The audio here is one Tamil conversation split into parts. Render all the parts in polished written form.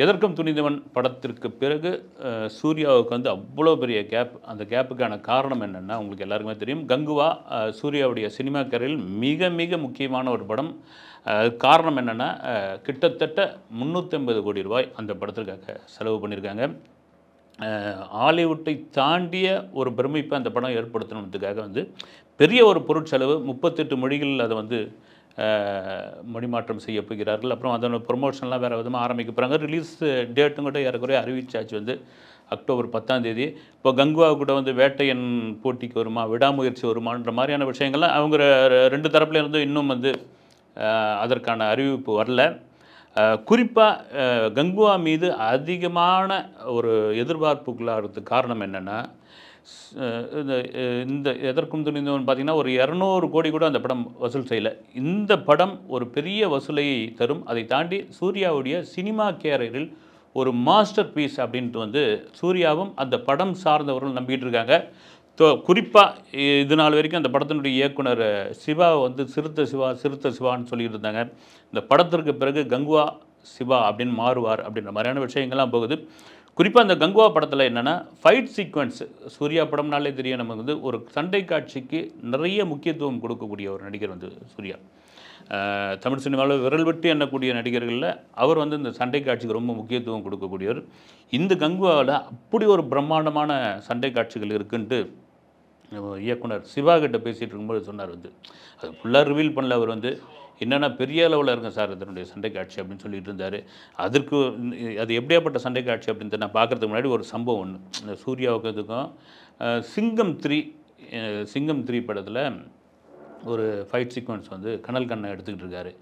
எதற்கும் துணிந்தவன் படத்திற்கு பிறகு சூர்யாவுக்கு வந்து அவ்வளோ பெரிய கேப். அந்த கேப்புக்கான காரணம் என்னென்னா உங்களுக்கு எல்லாருக்குமே தெரியும். கங்குவா சூர்யாவுடைய சினிமா கரியரில் மிக மிக முக்கியமான ஒரு படம். காரணம் என்னென்னா கிட்டத்தட்ட 350 கோடி ரூபாய் அந்த படத்திற்காக செலவு பண்ணியிருக்காங்க. ஹாலிவுட்டை தாண்டிய ஒரு பிரமிப்பை அந்த படம் ஏற்படுத்தணுன்றதுக்காக வந்து பெரிய ஒரு பொருட்செலவு 38 மொழிகளில் அதை வந்து மொழிமாற்றம் செய்ய போகிறார்கள். அப்புறம் அதோட ப்ரொமோஷன்லாம் வேறு விதமாக ஆரம்பிக்க போகிறாங்க. ரிலீஸ் டேட்டும் கூட ஏறக்குறைய அறிவிச்சாச்சு வந்து அக்டோபர் 10ஆம் தேதி. இப்போ கங்குவா கூட வந்து வேட்டையன் போட்டிக்கு வருமா, விடாமுயற்சி வருமான்ற மாதிரியான விஷயங்கள்லாம் அவங்க 2 தரப்புலேருந்து இன்னும் வந்து அதற்கான அறிவிப்பு வரல. குறிப்பாக கங்குவா மீது அதிகமான ஒரு எதிர்பார்ப்புக்குள்ளாகிறதுக்கு காரணம் என்னென்னா இந்த எதற்கும் துணிந்தவன் பார்த்திங்கன்னா ஒரு 200 கோடி கூட அந்த படம் வசூல் செய்யலை. இந்த படம் ஒரு பெரிய வசூலை தரும். அதை தாண்டி சூர்யாவுடைய சினிமா கேரியரில் ஒரு மாஸ்டர் பீஸ் அப்படின்ட்டு வந்து சூர்யாவும் அந்த படம் சார்ந்தவர்கள் நம்பிக்கிட்டு இருக்காங்க. குறிப்பாக இது நாள் வரைக்கும் அந்த படத்தினுடைய இயக்குனர் சிவா வந்து சிறுத்தை சிவான்னு சொல்லிட்டு இருந்தாங்க. இந்த படத்திற்கு பிறகு கங்குவா சிவா அப்படின்னு மாறுவார் அப்படின்ற மாதிரியான விஷயங்கள்லாம் போகுது. குறிப்பாக அந்த கங்குவா படத்தில் என்னென்னா ஃபைட் சீக்வன்ஸ், சூர்யா படம்னாலே தெரியும் நமக்கு வந்து ஒரு சண்டை காட்சிக்கு நிறைய முக்கியத்துவம் கொடுக்கக்கூடிய ஒரு நடிகர் வந்து சூர்யா. தமிழ் சினிமாவில் விரல் விட்டு எண்ணக்கூடிய நடிகர்களில் அவர் வந்து இந்த சண்டை காட்சிக்கு ரொம்ப முக்கியத்துவம் கொடுக்கக்கூடியவர். இந்த கங்குவாவில் அப்படி ஒரு பிரம்மாண்டமான சண்டை காட்சிகள் இருக்குன்ட்டு இயக்குனர் சிவா கிட்ட பேசிகிட்டு இருக்கும்போது சொன்னார் வந்து. அது ஃபுல்லாக ரிவீல் பண்ணல. அவர் வந்து என்னென்னா பெரிய அளவில் இருக்கும் சார் இதனுடைய சண்டை காட்சி அப்படின்னு சொல்லிட்டு இருந்தார். அதற்கு அது எப்படியாப்பட்ட சண்டை காட்சி அப்படின்னு நான் பார்க்குறதுக்கு முன்னாடி ஒரு சம்பவம் ஒன்று. இந்த சூர்யாவுக்கு இதுக்கும் சிங்கம் 3 படத்தில் ஒரு ஃபைட் சீக்வன்ஸ் வந்து கனல் கண்ணை எடுத்துக்கிட்டு இருக்காரு.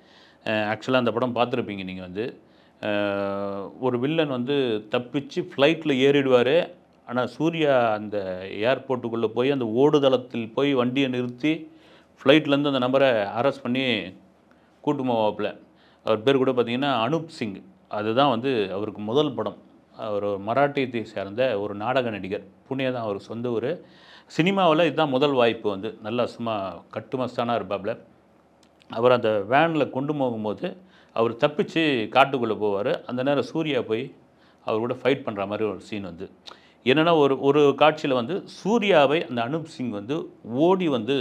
ஆக்சுவலாக அந்த படம் பார்த்துருப்பீங்க நீங்கள் வந்து. ஒரு வில்லன் வந்து தப்பிச்சு ஃப்ளைட்டில் ஏறிடுவார். ஆனால் சூர்யா அந்த ஏர்போர்ட்டுக்குள்ளே போய் அந்த ஓடுதளத்தில் போய் வண்டியை நிறுத்தி ஃப்ளைட்லேருந்து அந்த நபரை அரெஸ்ட் பண்ணி கூட்டு போவாப்பில். அவர் பேர் கூட பார்த்திங்கன்னா அனூப் சிங். அதுதான் வந்து அவருக்கு முதல் படம். அவர் மராட்டியத்தை சேர்ந்த ஒரு நாடக நடிகர். புனே தான் அவர் சொந்த ஊர். சினிமாவில் இதுதான் முதல் வாய்ப்பு வந்து. நல்லா சும்மா கட்டுமஸ்தானாக இருப்பாப்புல. அவர் அந்த வேனில் கொண்டு போகும்போது அவர் தப்பிச்சு காட்டுக்குள்ளே போவார். அந்த நேரம் சூர்யா போய் அவர் கூட ஃபைட் பண்ணுற மாதிரி ஒரு சீன் வந்து என்னென்னா ஒரு காட்சியில் வந்து சூர்யாவை அந்த அனூப் சிங் வந்து ஓடி வந்து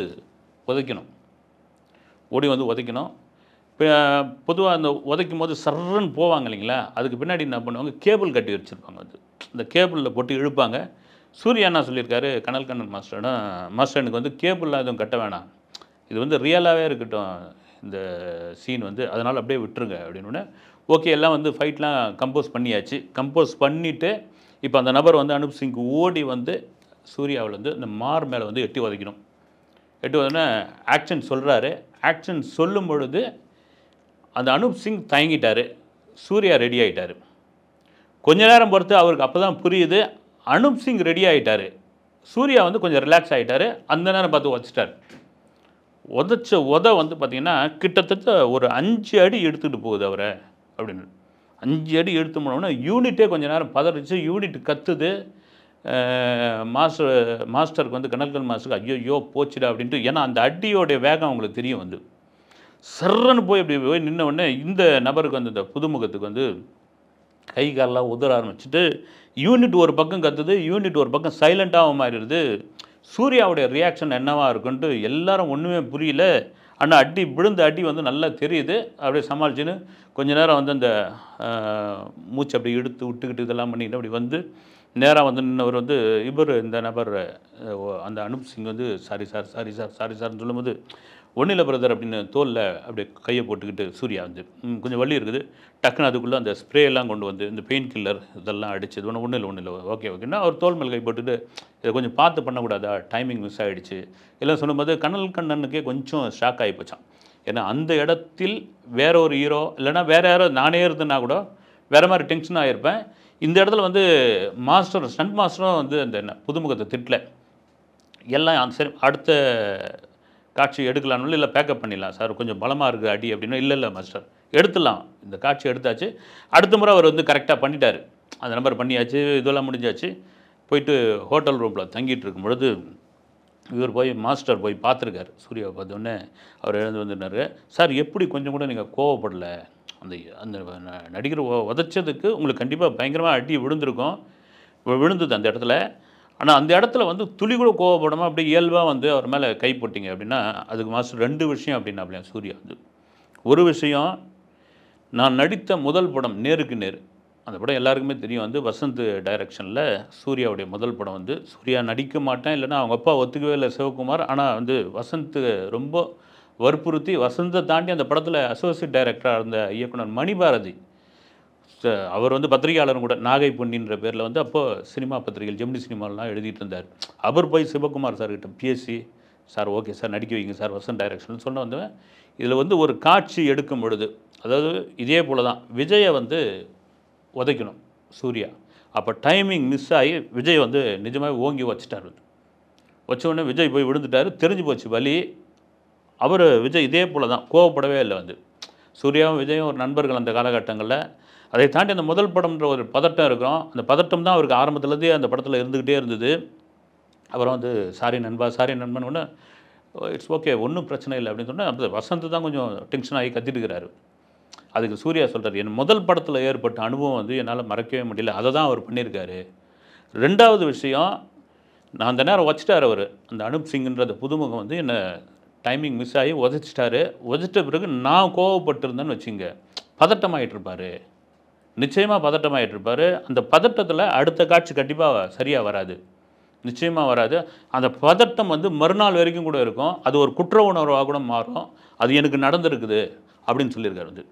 உதைக்கணும். இப்போ பொதுவாக அந்த உதைக்கும் போது சர்றன்னு போவாங்க இல்லைங்களா, அதுக்கு பின்னாடி என்ன பண்ணுவாங்க, கேபிள் கட்டி வச்சுருப்பாங்க வந்து. இந்த கேபிளில் போட்டு இழுப்பாங்க. சூர்யா என்ன சொல்லியிருக்காரு கனல் கண்ணன் மாஸ்டர் எனக்கு வந்து கேபிள்லாம் எதுவும் கட்ட வேணாம், இது வந்து ரியலாகவே இருக்கட்டும் இந்த சீன் வந்து, அதனால் அப்படியே விட்டுருங்க அப்படின்னு. ஓகே, எல்லாம் வந்து ஃபைட்லாம் கம்போஸ் பண்ணிவிட்டு இப்போ அந்த நபர் வந்து அனூப் சிங் ஓடி வந்து சூர்யாவில் வந்து இந்த மேலே வந்து எட்டி உதைக்கணும். எட்டி உதனா ஆக்ஷன் சொல்கிறாரு. ஆக்ஷன் சொல்லும் பொழுது அந்த அனூப் சிங் தயங்கிட்டார். சூர்யா ரெடி ஆகிட்டார். கொஞ்ச நேரம் பொறுத்து அவருக்கு அப்போ தான் புரியுது அனூப் சிங் ரெடி ஆகிட்டார். சூர்யா வந்து கொஞ்சம் ரிலாக்ஸ் ஆகிட்டார். அந்த நேரம் பார்த்து உதச்சிட்டார். உதை வந்து பார்த்திங்கன்னா கிட்டத்தட்ட ஒரு 5 அடி எடுத்துகிட்டு போகுது அவரை அப்படின்னு. 5 அடி எடுத்து போனோன்னா யூனிட்டே கொஞ்சம் நேரம் பதறிச்சு. யூனிட் கத்துது. மாஸ்டருக்கு வந்து கனல்கன் மாஸ்டருக்கு ஐயோ போச்சுடா அப்படின்ட்டு. ஏன்னா அந்த அடியோடைய வேகம் அவங்களுக்கு தெரியும் வந்து. சர்றன்னு போய் இப்படி போய் நின்ன உடனே இந்த நபருக்கு வந்து இந்த புதுமுகத்துக்கு வந்து கை காலெலாம் உதற ஆரம்பிச்சுட்டு யூனிட் ஒரு பக்கம் கத்துது, யூனிட் ஒரு பக்கம் சைலண்ட்டாக மாறிடுது. சூர்யாவுடைய ரியாக்ஷன் என்னவாக இருக்குன்ட்டு எல்லாரும் ஒன்றுமே புரியல. ஆனால் விழுந்த அடி வந்து நல்லா தெரியுது. அப்படியே சமாளிச்சுன்னு கொஞ்ச நேரம் வந்து அந்த மூச்சு அப்படி இழுத்து விட்டுக்கிட்டு இதெல்லாம் பண்ணிக்கிட்டு அப்படி வந்து நேராக வந்து நின்னவர் வந்து இந்த நபர் அந்த அனூப் சிங் வந்து சாரி சார்ன்னு சொல்லும்போது ஒன்றும் இல்லை பிரதர் அப்படின்னு தோலில் அப்படியே கையை போட்டுக்கிட்டு சூர்யா வந்து கொஞ்சம் வலி இருக்குது. டக்குன்னு அதுக்குள்ளே அந்த ஸ்ப்ரேலாம் கொண்டு வந்து இந்த பெயின் கில்லர் இதெல்லாம் அடிச்சது. ஒன்றும் இல்லை ஓகேன்னா அவர் தோல் மேல் கை போட்டுட்டு இதை கொஞ்சம் பார்த்து பண்ணக்கூடாதா, டைமிங் மிஸ் ஆகிடுச்சு எல்லாம் சொல்லும்போது கனல் கண்ணனுக்கே கொஞ்சம் ஷாக் ஆகி போச்சான். ஏன்னா அந்த இடத்தில் வேற ஒரு ஹீரோ இல்லைனா வேறு யாரோ நானே இருந்தேன்னா கூட வேறு மாதிரி டென்ஷன் ஆகியிருப்பேன். இந்த இடத்துல வந்து ஸ்டண்ட் மாஸ்டரும் வந்து அந்த புதுமுகத்தை திட்டல. எல்லாம் சரி அடுத்த காட்சி எடுக்கலான்னு இல்லை பேக்கப் பண்ணிடலாம் சார், கொஞ்சம் பலமாக இருக்குது அடி அப்படின்னா இல்லை மாஸ்டர் எடுத்துடலாம், இந்த காட்சி எடுத்தாச்சு. அடுத்த முறை அவர் வந்து கரெக்டாக பண்ணிட்டார். அந்த நம்பர் பண்ணியாச்சு, இதெல்லாம் முடிஞ்சாச்சு. போயிட்டு ஹோட்டல் ரூமில் தங்கிட்டு இருக்கும் பொழுது இவர் மாஸ்டர் போய் பார்த்துருக்காரு. சூர்யாவை பார்த்தோன்னே அவர் எழுந்து வந்துட்டார். சார் எப்படி கொஞ்சம் கூட நீங்கள் கோவப்படலை, அந்த அந்த நடிகர் உதைச்சதுக்கு உங்களுக்கு கண்டிப்பாக பயங்கரமாக அடி விழுந்திருக்கும், விழுந்தது அந்த இடத்துல. ஆனால் அந்த இடத்துல வந்து துளி கூட கோவப்படாமல் அப்படியே இயல்பாக வந்து அவர் மேலே கை போட்டிங்க அப்படின்னா, அதுக்கு மாஸ்டர் 2 விஷயம் அப்படின்னாப்லையா சூர்யா வந்து. ஒரு விஷயம், நான் நடித்த முதல் படம் நேருக்கு நேர். அந்த படம் எல்லாருக்குமே தெரியும் வந்து வசந்த் டைரக்ஷனில் சூர்யாவுடைய முதல் படம் வந்து. சூர்யா நடிக்க மாட்டேன், இல்லைன்னா அவங்க அப்பா ஒத்துக்கவே இல்லை சிவகுமார். ஆனால் வந்து வசந்த் ரொம்ப வற்புறுத்தி வசந்தை தாண்டி அந்த படத்தில் அசோசியேட் டைரக்டராக இருந்த இயக்குனர் மணிபாரதி, அவர் வந்து பத்திரிகையாளரும் கூட, நாகை பொன்னின்ற பேரில் வந்து அப்போது சினிமா பத்திரிகைகள் ஜெமினி சினிமாலாம் எழுதிட்டு இருந்தார். அவர் போய் சிவகுமார் சார்கிட்ட பேசி, சார் ஓகே சார் நடிக்க வைங்க சார் வசந்த் டைரக்ஷன் சொன்ன வந்தவன். இதில் வந்து ஒரு காட்சி எடுக்கும் பொழுது, அதாவது இதே போல் தான் விஜயை வந்து உதைக்கணும் சூர்யா. அப்போ டைமிங் மிஸ் ஆகி விஜய் வந்து நிஜமாகவே ஓங்கி வச்சுட்டார். வச்ச உடனே விஜய் போய் விழுந்துட்டார், தெரிஞ்சு போச்சு வலி. அவர் விஜய் இதே போல் தான் கோவப்படவே இல்லை வந்து. சூர்யாவும் விஜயும் ஒரு நண்பர்கள் அந்த காலகட்டங்களில். அதை தாண்டி அந்த முதல் படம்ன்ற ஒரு பதட்டம் இருக்கும். அந்த பதட்டம் தான் அவருக்கு ஆரம்பத்துலேருந்தே அந்த படத்தில் இருந்துக்கிட்டே இருந்தது. அப்புறம் வந்து சாரி நண்பா சாரி நண்பன் ஒன்று இட்ஸ் ஓகே ஒன்றும் பிரச்சனை இல்லை அப்படின்னு சொன்னால், அப்போ வசந்த் தான் கொஞ்சம் டென்ஷன் ஆகி கத்திட்டு இருக்கிறாரு. அதுக்கு சூர்யா சொல்கிறார், என் முதல் படத்தில் ஏற்பட்ட அனுபவம் வந்து என்னால் மறக்கவே முடியல, அதை தான் அவர் பண்ணியிருக்காரு. 2வது விஷயம், நான் அந்த நேரம் வச்சுட்டார் அவர். அந்த அனுப் சிங்குன்ற அந்த புதுமுகம் வந்து என்னை டைமிங் மிஸ் ஆகி உதச்சிட்டாரு. உதச்சிட்ட பிறகு நான் கோவப்பட்டிருந்தேன்னு வச்சுங்க, பதட்டமாகிட்டு நிச்சயமாக பதட்டமாகிட்டு இருப்பார். அந்த பதட்டத்தில் அடுத்த காட்சி கண்டிப்பாக சரியாக வராது, நிச்சயமாக வராது. அந்த பதட்டம் வந்து மறுநாள் வரைக்கும் கூட இருக்கும். அது ஒரு குற்ற உணர்வாக கூட மாறும். அது எனக்கு நடந்திருக்குது அப்படின்னு சொல்லியிருக்காரு வந்து.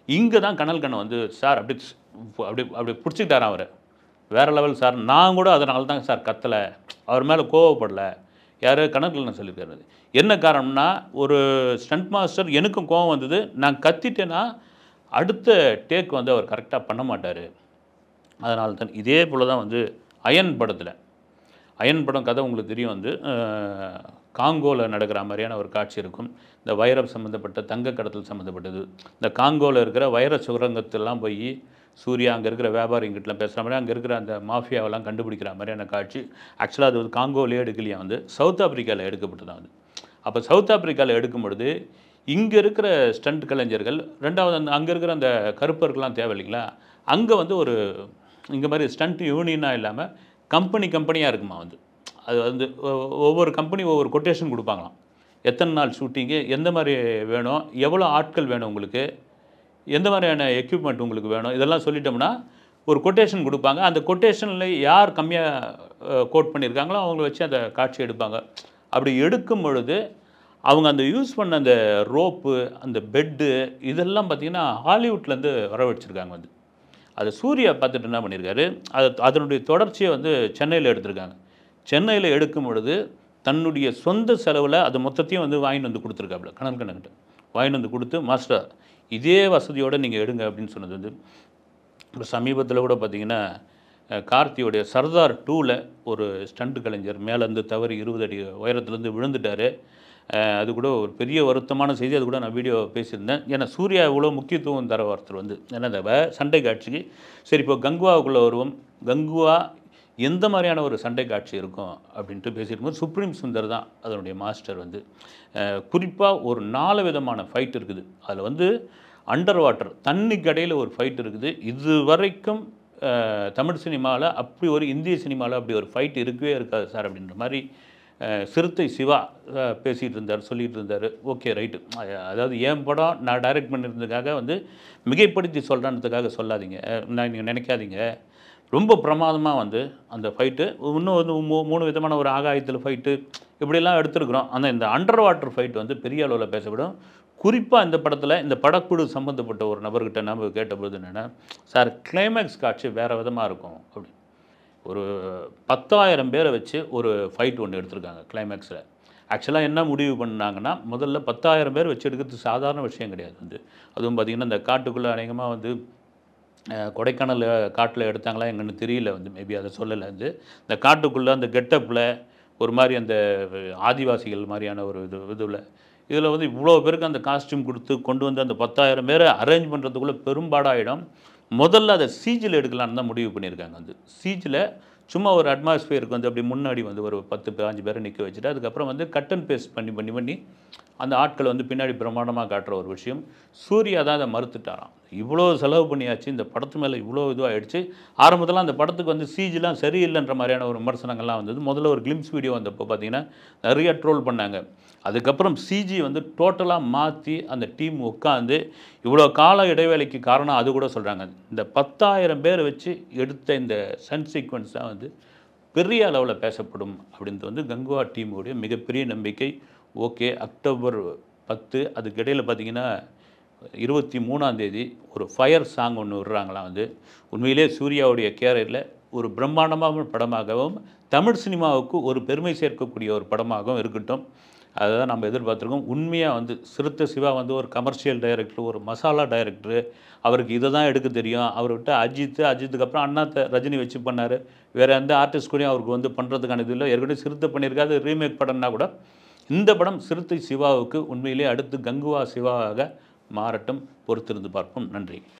இங்கே தான் கனல் கண்ணன் வந்து சார் அப்படி அப்படி அப்படி பிடிச்சிக்கிட்டாரான் அவரை. வேறு லெவல் சார். நான் கூட அதனால தான் சார் கத்தலை, அவர் மேலே கோவப்படலை. யார் கனல் கண்ணன் சொல்லியிருக்காரு. என்ன காரணம்னா, ஒரு ஸ்டண்ட் மாஸ்டர் எனக்கும் கோவம் வந்தது, நான் கத்திட்டேன்னா அடுத்த டேக் வந்து அவர் கரெக்டாக பண்ண மாட்டார். அதனால தான் இதே போல் தான் வந்து அயன் படத்தில், அயன் படம் கதை உங்களுக்கு தெரியும் வந்து காங்கோவில் நடக்கிற மாதிரியான ஒரு காட்சி இருக்கும். இந்த வைரம் சம்மந்தப்பட்ட தங்க கடத்தல் சம்மந்தப்பட்டது. இந்த காங்கோவில் இருக்கிற வைர சுரங்கத்தெல்லாம் போய் சூர்யா அங்கே இருக்கிற வியாபாரிங்கிட்டலாம் பேசுகிற மாதிரி, அங்கே இருக்கிற அந்த மாஃபியாவெல்லாம் கண்டுபிடிக்கிற மாதிரியான காட்சி. ஆக்சுவலாக அது வந்து காங்கோவிலே எடுக்கலையா வந்து, சவுத் ஆப்பிரிக்காவில் எடுக்கப்பட்டு தான் வந்து. அப்போ சவுத் ஆப்பிரிக்காவில் எடுக்கும் பொழுது இங்கே இருக்கிற ஸ்டண்ட் கலைஞர்கள், 2வது அந்த அங்கே இருக்கிற அந்த கருப்பர்கள்லாம் தேவை இல்லைங்களா, அங்கே வந்து ஒரு இங்கே மாதிரி ஸ்டண்ட் யூனியனாக இல்லாமல் கம்பெனியாக இருக்குமா வந்து. அது வந்து ஒவ்வொரு கம்பெனி ஒவ்வொரு கொட்டேஷன் கொடுப்பாங்களாம். எத்தனை நாள் ஷூட்டிங்கு, எந்த மாதிரி வேணும், எவ்வளோ ஆட்கள் வேணும் உங்களுக்கு, எந்த மாதிரியான எக்யூப்மெண்ட் உங்களுக்கு வேணும், இதெல்லாம் சொல்லிட்டோம்னா ஒரு கொட்டேஷன் கொடுப்பாங்க. அந்த கொட்டேஷனில் யார் கம்மியாக கோட் பண்ணியிருக்காங்களோ அவங்கள வச்சு அந்த காட்சி எடுப்பாங்க. அப்படி எடுக்கும் பொழுது அவங்க அந்த யூஸ் பண்ண அந்த ரோப்பு, அந்த பெட்டு, இதெல்லாம் பார்த்திங்கன்னா ஹாலிவுட்லேருந்து வரவழைச்சிருக்காங்க வந்து. அது சூர்யா பார்த்துட்டு என்ன பண்ணியிருக்காரு, அதனுடைய தொடர்ச்சியை வந்து சென்னையில் எடுத்திருக்காங்க. சென்னையில் எடுக்கும் பொழுது தன்னுடைய சொந்த செலவில் அது மொத்தத்தையும் வந்து வாங்கிட்டு வந்து கொடுத்துருக்காப்புல கனல் கண்ணன்கிட்ட. வாங்கிட்டு வந்து கொடுத்து, மாஸ்டர் இதே வசதியோடு நீங்கள் எடுங்க அப்படின்னு சொன்னது வந்து. இப்போ சமீபத்தில் கூட பார்த்திங்கன்னா கார்த்தியோடைய சர்தார் 2ல் ஒரு ஸ்டண்ட் கலைஞர் மேலேருந்து தவறி 20 அடி உயரத்துலேருந்து விழுந்துட்டார். அது கூட ஒரு பெரிய வருத்தமான செய்தி. அது கூட நான் வீடியோ பேசியிருந்தேன். ஏன்னா சூர்யா இவ்வளோ முக்கியத்துவம் தர ஒருத்தர் வந்து என்ன சண்டை காட்சிக்கு. சரி, இப்போ கங்குவாவுக்குள்ளே வருவோம். கங்குவா எந்த மாதிரியான ஒரு சண்டை காட்சி இருக்கும் அப்படின்ட்டு பேசியிருக்கும்போது சுப்ரீம் சுந்தர் தான் அதனுடைய மாஸ்டர் வந்து. குறிப்பாக ஒரு 4 விதமான ஃபைட் இருக்குது. அதில் வந்து அண்டர் வாட்டர் தண்ணிக்கு இடையில் ஒரு ஃபைட் இருக்குது. இது வரைக்கும் தமிழ் சினிமாவில் அப்படி ஒரு, இந்திய சினிமாவில் அப்படி ஒரு ஃபைட் இருக்கவே இருக்காது சார் அப்படின்ற மாதிரி சிறுத்தை சிவா பேசிகிட்டு இருந்தார், சொல்லிகிட்டு இருந்தார். Okay right. அதாவது என் படம் நான் டைரக்ட் பண்ணியிருந்ததுக்காக வந்து மிகைப்படுத்தி சொல்கிறேன்றதுக்காக சொல்லாதீங்க, நீங்கள் நினைக்காதீங்க. ரொம்ப பிரமாதமாக வந்து அந்த ஃபைட்டு. இன்னும் வந்து 3 விதமான ஒரு ஆகாயத்தில் ஃபைட்டு இப்படிலாம் எடுத்துருக்குறோம். ஆனால் இந்த அண்டர் வாட்டர் ஃபைட் வந்து பெரிய அளவில் பேசப்படும். குறிப்பாக இந்த படத்தில் இந்த படக்குழு சம்மந்தப்பட்ட ஒரு நபர்கிட்ட நம்ம கேட்டபோது என்னென்னா, சார் கிளைமேக்ஸ் காட்சி வேறு விதமாக இருக்கும் அப்படி. ஒரு 10,000 பேரை வச்சு ஒரு ஃபைட் ஒன்று எடுத்திருக்காங்க கிளைமேக்ஸில். ஆக்சுவலாக என்ன முடிவு பண்ணாங்கன்னா, முதல்ல 10,000 பேர் வச்சு எடுக்கிறது சாதாரண விஷயம் கிடையாது வந்து. அதுவும் பார்த்திங்கன்னா இந்த காட்டுக்குள்ளே அநேகமாக வந்து கொடைக்கானல் காட்டில் எடுத்தாங்களா எங்கன்னு தெரியல வந்து, மேபி அதை சொல்லலை வந்து. இந்த காட்டுக்குள்ளே அந்த கெட்டப்பில் ஒரு மாதிரி அந்த ஆதிவாசிகள் மாதிரியான ஒரு இதில் வந்து இவ்வளோ பேருக்கு அந்த காஸ்டியூம் கொடுத்து கொண்டு வந்து அந்த 10,000 பேரை அரேஞ்ச் பண்ணுறதுக்குள்ளே பெரும்பாடாயிடும். முதல்ல அதை சீஜில் எடுக்கலான்னு தான் முடிவு பண்ணியிருக்காங்க வந்து. சீஜில் சும்மா ஒரு அட்மாஸ்பியருக்கு வந்து அப்படி முன்னாடி வந்து ஒரு 10-15 பேரை நிற்க வச்சுட்டு, அதுக்கப்புறம் வந்து கட் அண்ட் பேஸ்ட் பண்ணி அந்த ஆட்கள் வந்து பின்னாடி பிரம்மாண்டமாக காட்டுற ஒரு விஷயம். சூர்யா தான் அதை மறுத்துட்டாராம். இவ்வளோ செலவு பண்ணியாச்சு, இந்த படத்து மேலே இவ்வளோ இதுவாகிடுச்சு. ஆரம்பத்தில் அந்த படத்துக்கு வந்து சிஜிலாம் சரியில்லைன்ற மாதிரியான ஒரு விமர்சனங்கள்லாம் வந்தது. முதல்ல ஒரு கிளிம்ஸ் வீடியோ வந்தப்போ பார்த்தீங்கன்னா நிறைய ட்ரோல் பண்ணாங்க. அதுக்கப்புறம் சிஜி வந்து டோட்டலாக மாற்றி அந்த டீம் உட்காந்து இவ்வளோ கால இடைவேளைக்கு காரணம் அது கூட சொல்கிறாங்க. இந்த 10,000 பேரை வச்சு எடுத்த இந்த சன் சீக்வன்ஸ் தான் வந்து பெரிய அளவில் பேசப்படும் அப்படின்றது வந்து கங்குவா டீமுடைய மிகப்பெரிய நம்பிக்கை. ஓகே, அக்டோபர் 10 அதுக்கு இடையில் பார்த்தீங்கன்னா 23ஆம் தேதி ஒரு ஃபயர் சாங் ஒன்று விடுறாங்களாம். வந்து உண்மையிலே சூர்யாவுடைய கேரியரில் ஒரு பிரம்மாண்டமான படமாகவும் தமிழ் சினிமாவுக்கு ஒரு பெருமை சேர்க்கக்கூடிய ஒரு படமாகவும் இருக்கட்டும். அதை தான் நம்ம எதிர்பார்த்துருக்கோம். உண்மையாக வந்து சிறுத்தை சிவா வந்து ஒரு கமர்ஷியல் டைரக்டர், ஒரு மசாலா டைரக்டரு. அவருக்கு இதை தான் எடுக்க தெரியும். அவர் விட்டு அஜித்துக்கு அப்புறம் அண்ணாத்த ரஜினி வச்சு பண்ணார். வேறு எந்த ஆர்டிஸ்ட் கூடயும் அவருக்கு வந்து பண்ணுறதுக்கான இது இல்லை. ஏற்கனவே சிறுத்தை பண்ணியிருக்காது, ரீமேக் படம்னா கூட இந்த படம் சிறுத்தை சிவாவுக்கு உண்மையிலே அடுத்து கங்குவா சிவாவாக மாறட்டும். பொறுத்திருந்து பார்ப்போம். நன்றி.